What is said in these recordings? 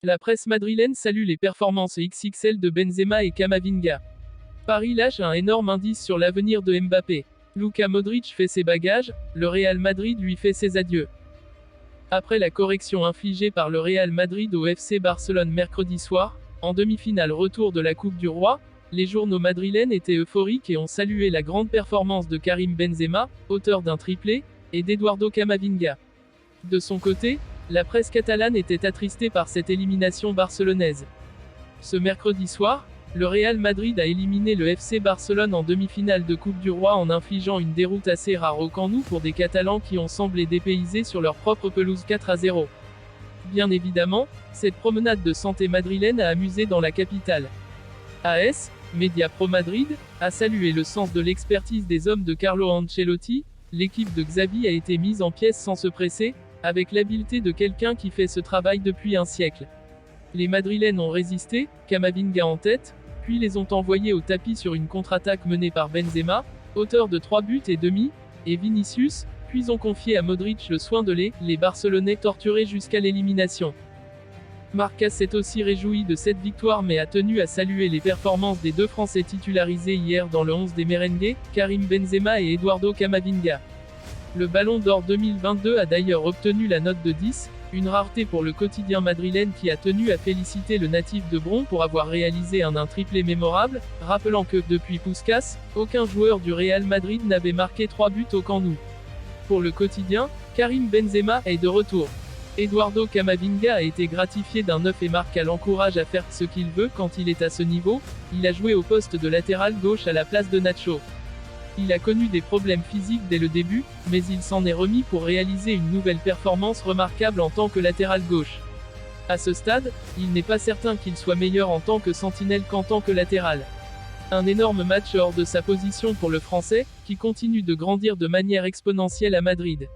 La presse madrilène salue les performances XXL de Benzema et Camavinga. Paris lâche un énorme indice sur l'avenir de Mbappé. Luka Modric fait ses bagages, le Real Madrid lui fait ses adieux. Après la correction infligée par le Real Madrid au FC Barcelone mercredi soir, en demi-finale retour de la Coupe du Roi, les journaux madrilènes étaient euphoriques et ont salué la grande performance de Karim Benzema, auteur d'un triplé, et d'Eduardo Camavinga. De son côté, la presse catalane était attristée par cette élimination barcelonaise. Ce mercredi soir, le Real Madrid a éliminé le FC Barcelone en demi-finale de Coupe du Roi en infligeant une déroute assez rare au Camp Nou pour des Catalans qui ont semblé dépaysés sur leur propre pelouse 4-0. Bien évidemment, cette promenade de santé madrilène a amusé dans la capitale. AS, Media Pro Madrid, a salué le sens de l'expertise des hommes de Carlo Ancelotti. L'équipe de Xavi a été mise en pièces sans se presser, avec l'habileté de quelqu'un qui fait ce travail depuis un siècle. Les Madrilènes ont résisté, Camavinga en tête, puis les ont envoyés au tapis sur une contre-attaque menée par Benzema, auteur de 3 buts et demi, et Vinicius, puis ont confié à Modric le soin de les Barcelonais torturés jusqu'à l'élimination. Marca s'est aussi réjoui de cette victoire mais a tenu à saluer les performances des deux Français titularisés hier dans le 11 des Merengues, Karim Benzema et Eduardo Camavinga. Le Ballon d'Or 2022 a d'ailleurs obtenu la note de 10, une rareté pour le quotidien madrilène qui a tenu à féliciter le natif de Bron pour avoir réalisé un triplé mémorable, rappelant que, depuis Puskás, aucun joueur du Real Madrid n'avait marqué 3 buts au Camp Nou. Pour le quotidien, Karim Benzema est de retour. Eduardo Camavinga a été gratifié d'un 9 et Marca l'encourage à faire ce qu'il veut quand il est à ce niveau. Il a joué au poste de latéral gauche à la place de Nacho. Il a connu des problèmes physiques dès le début, mais il s'en est remis pour réaliser une nouvelle performance remarquable en tant que latéral gauche. À ce stade, il n'est pas certain qu'il soit meilleur en tant que sentinelle qu'en tant que latéral. Un énorme match hors de sa position pour le Français, qui continue de grandir de manière exponentielle à Madrid.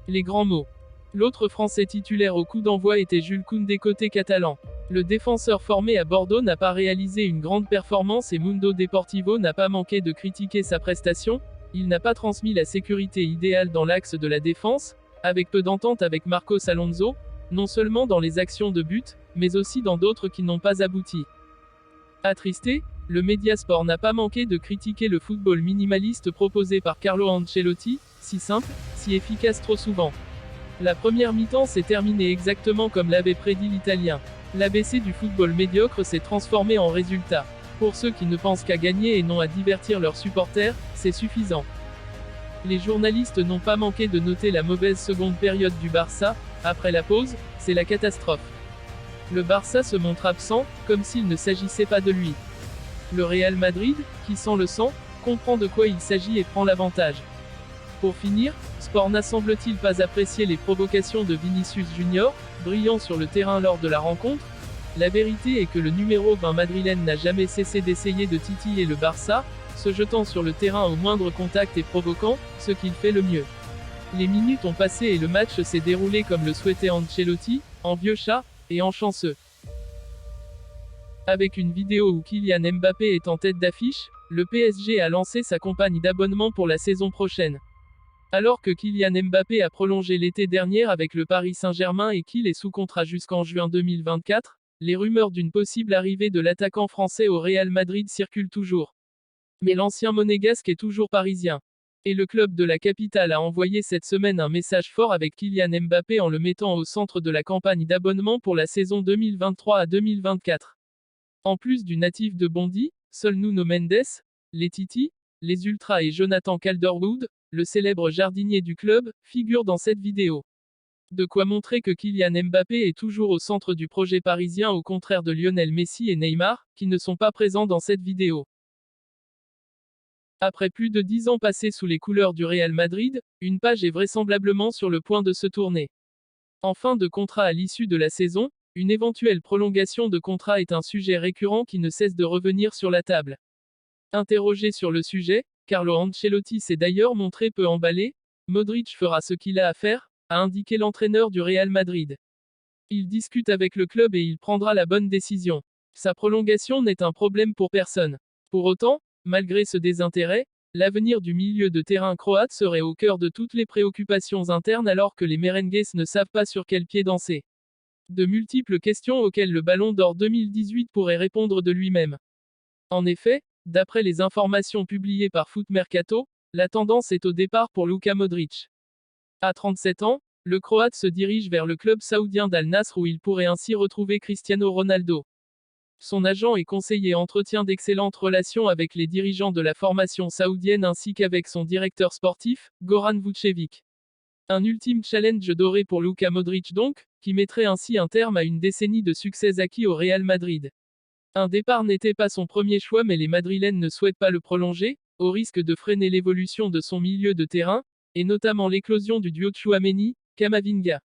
Les grands mots. L'autre Français titulaire au coup d'envoi était Jules Koundé côté catalan. Le défenseur formé à Bordeaux n'a pas réalisé une grande performance et Mundo Deportivo n'a pas manqué de critiquer sa prestation. Il n'a pas transmis la sécurité idéale dans l'axe de la défense, avec peu d'entente avec Marcos Alonso, non seulement dans les actions de but, mais aussi dans d'autres qui n'ont pas abouti. Attristé, le Mediasport n'a pas manqué de critiquer le football minimaliste proposé par Carlo Ancelotti, si simple, si efficace trop souvent. La première mi-temps s'est terminée exactement comme l'avait prédit l'Italien. L'ABC du football médiocre s'est transformé en résultat. Pour ceux qui ne pensent qu'à gagner et non à divertir leurs supporters, c'est suffisant. Les journalistes n'ont pas manqué de noter la mauvaise seconde période du Barça. Après la pause, c'est la catastrophe. Le Barça se montre absent, comme s'il ne s'agissait pas de lui. Le Real Madrid, qui sent le sang, comprend de quoi il s'agit et prend l'avantage. Pour finir, Sport n'a semble-t-il pas apprécié les provocations de Vinicius Junior, brillant sur le terrain lors de la rencontre. La vérité est que le numéro 20 madrilène n'a jamais cessé d'essayer de titiller le Barça, se jetant sur le terrain au moindre contact et provoquant, ce qu'il fait le mieux. Les minutes ont passé et le match s'est déroulé comme le souhaitait Ancelotti, en vieux chat, et en chanceux. Avec une vidéo où Kylian Mbappé est en tête d'affiche, le PSG a lancé sa campagne d'abonnement pour la saison prochaine. Alors que Kylian Mbappé a prolongé l'été dernier avec le Paris Saint-Germain et qu'il est sous contrat jusqu'en juin 2024, les rumeurs d'une possible arrivée de l'attaquant français au Real Madrid circulent toujours. Mais l'ancien monégasque est toujours parisien. Et le club de la capitale a envoyé cette semaine un message fort avec Kylian Mbappé en le mettant au centre de la campagne d'abonnement pour la saison 2023 à 2024. En plus du natif de Bondy, seuls Nuno Mendes, les Titi, les Ultras et Jonathan Calderwood, le célèbre jardinier du club, figure dans cette vidéo. De quoi montrer que Kylian Mbappé est toujours au centre du projet parisien au contraire de Lionel Messi et Neymar, qui ne sont pas présents dans cette vidéo. Après plus de 10 ans passés sous les couleurs du Real Madrid, une page est vraisemblablement sur le point de se tourner. En fin de contrat à l'issue de la saison, une éventuelle prolongation de contrat est un sujet récurrent qui ne cesse de revenir sur la table. Interrogé sur le sujet, Carlo Ancelotti s'est d'ailleurs montré peu emballé. Modric fera ce qu'il a à faire, a indiqué l'entraîneur du Real Madrid. Il discute avec le club et il prendra la bonne décision. Sa prolongation n'est un problème pour personne. Pour autant, malgré ce désintérêt, l'avenir du milieu de terrain croate serait au cœur de toutes les préoccupations internes alors que les merengues ne savent pas sur quel pied danser. De multiples questions auxquelles le Ballon d'Or 2018 pourrait répondre de lui-même. En effet, d'après les informations publiées par Foot Mercato, la tendance est au départ pour Luka Modric. À 37 ans, le Croate se dirige vers le club saoudien d'Al Nasr où il pourrait ainsi retrouver Cristiano Ronaldo. Son agent et conseiller entretient d'excellentes relations avec les dirigeants de la formation saoudienne ainsi qu'avec son directeur sportif, Goran Vučević. Un ultime challenge doré pour Luka Modric donc, qui mettrait ainsi un terme à une décennie de succès acquis au Real Madrid. Un départ n'était pas son premier choix mais les Madrilènes ne souhaitent pas le prolonger, au risque de freiner l'évolution de son milieu de terrain, et notamment l'éclosion du duo Tchouaméni, Camavinga.